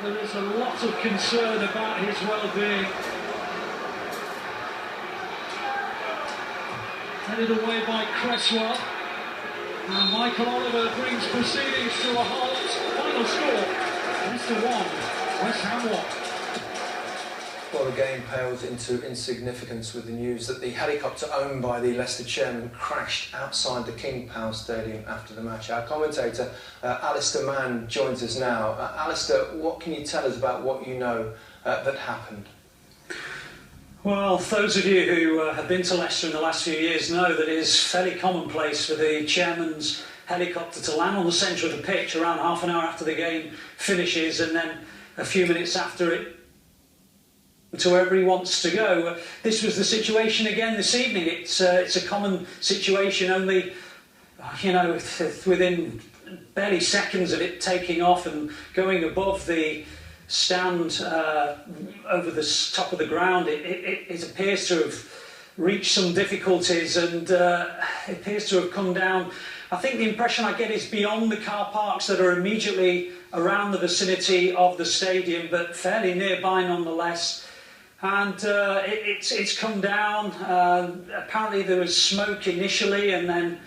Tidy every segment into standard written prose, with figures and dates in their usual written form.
There is a lot of concern about his well-being. Headed away by Cresswell. And Michael Oliver brings proceedings to a halt. Final score, Leicester 1, West Ham 1. Well, the game pales into insignificance with the news that the helicopter owned by the Leicester chairman crashed outside the King Power Stadium after the match. Our commentator, Alistair Mann, joins us now. Alistair, what can you tell us about what you know that happened? Well, those of you who have been to Leicester in the last few years know that it is fairly commonplace for the chairman's helicopter to land on the centre of the pitch around half an hour after the game finishes, and then a few minutes after it to wherever he wants to go. This was the situation again this evening. It's a common situation, only, you know, within barely seconds of it taking off and going above the stand over the top of the ground, it appears to have reached some difficulties, and it appears to have come down. I think the impression I get is beyond the car parks that are immediately around the vicinity of the stadium, but fairly nearby nonetheless. And it's come down. Apparently there was smoke initially, and then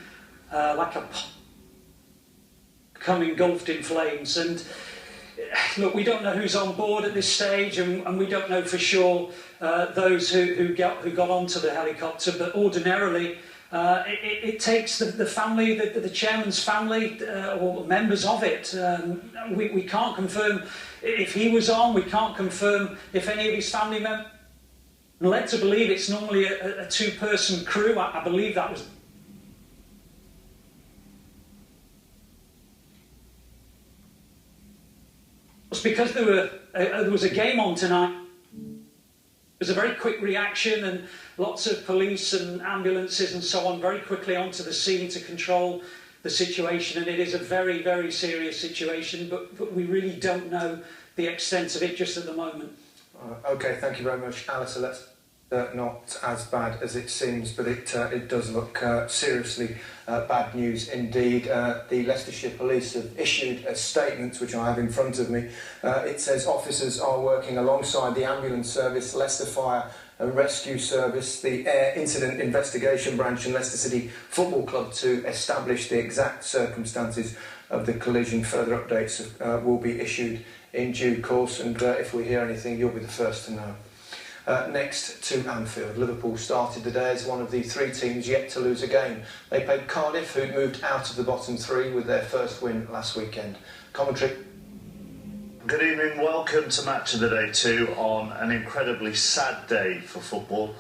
like a become engulfed in flames. And look, we don't know who's on board at this stage, and we don't know for sure those who got onto the helicopter. But ordinarily, it takes the family, the chairman's family, or members of it. We can't confirm if he was on. We can't confirm if any of his family members. I'm led to believe it's normally a two-person crew. I believe that was. It's because there was a game on tonight. There was a very quick reaction, and lots of police and ambulances and so on very quickly onto the scene to control the situation. And it is a very, very serious situation, but we really don't know the extent of it just at the moment. OK, thank you very much, Alistair. That's not as bad as it seems, but it does look seriously bad news indeed. The Leicestershire Police have issued a statement, which I have in front of me. It says officers are working alongside the ambulance service, Leicester Fire and Rescue Service, the Air Incident Investigation Branch and Leicester City Football Club to establish the exact circumstances of the collision. Further updates will be issued in due course, and if we hear anything, you'll be the first to know. Next to Anfield, Liverpool started the day as one of the three teams yet to lose a game. They played Cardiff, who'd moved out of the bottom three with their first win last weekend. Commentary. Good evening, welcome to Match of the Day 2 on an incredibly sad day for football.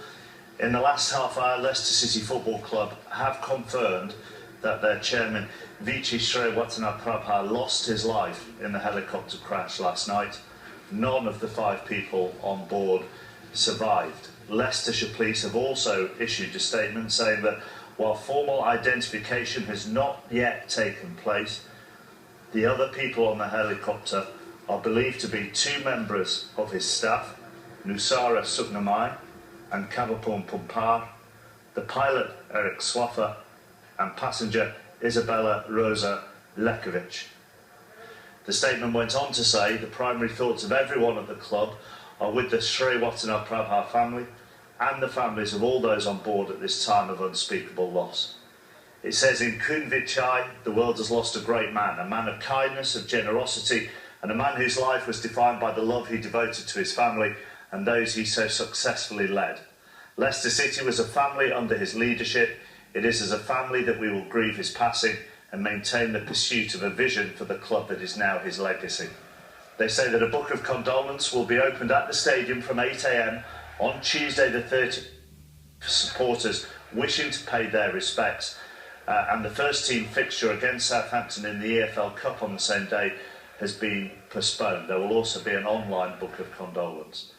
In the last half hour, Leicester City Football Club have confirmed that their chairman, Vici Srivaddhanaprabha, lost his life in the helicopter crash last night. None of the 5 people on board survived. Leicestershire Police have also issued a statement saying that while formal identification has not yet taken place, the other people on the helicopter are believed to be 2 members of his staff, Nusara Sugnamai and Kavapon Pumpar, the pilot Eric Swaffer and passenger Isabella Rosa Lekovic. The statement went on to say the primary thoughts of everyone at the club are with the Srivaddhanaprabha family and the families of all those on board at this time of unspeakable loss. It says in Kun Vichai, the world has lost a great man, a man of kindness, of generosity, and a man whose life was defined by the love he devoted to his family and those he so successfully led. Leicester City was a family under his leadership. It is as a family that we will grieve his passing and maintain the pursuit of a vision for the club that is now his legacy. They say that a book of condolence will be opened at the stadium from 8 AM on Tuesday the 30th for supporters wishing to pay their respects. And the first team fixture against Southampton in the EFL Cup on the same day has been postponed. There will also be an online book of condolence.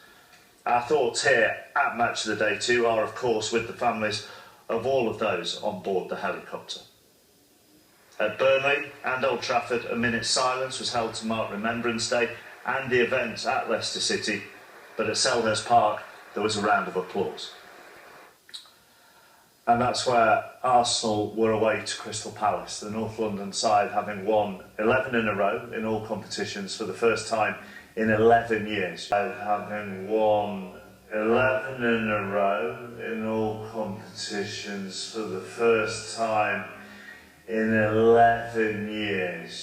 Our thoughts here at Match of the Day 2 are, of course, with the families of all of those on board the helicopter. At Burnley and Old Trafford, a minute's silence was held to mark Remembrance Day and the event at Leicester City, but at Selhurst Park there was a round of applause. And that's where Arsenal were away to Crystal Palace, the North London side having won 11 in a row in all competitions for the first time in 11 years. Having won 11 in a row in all competitions for the first time in 11 years.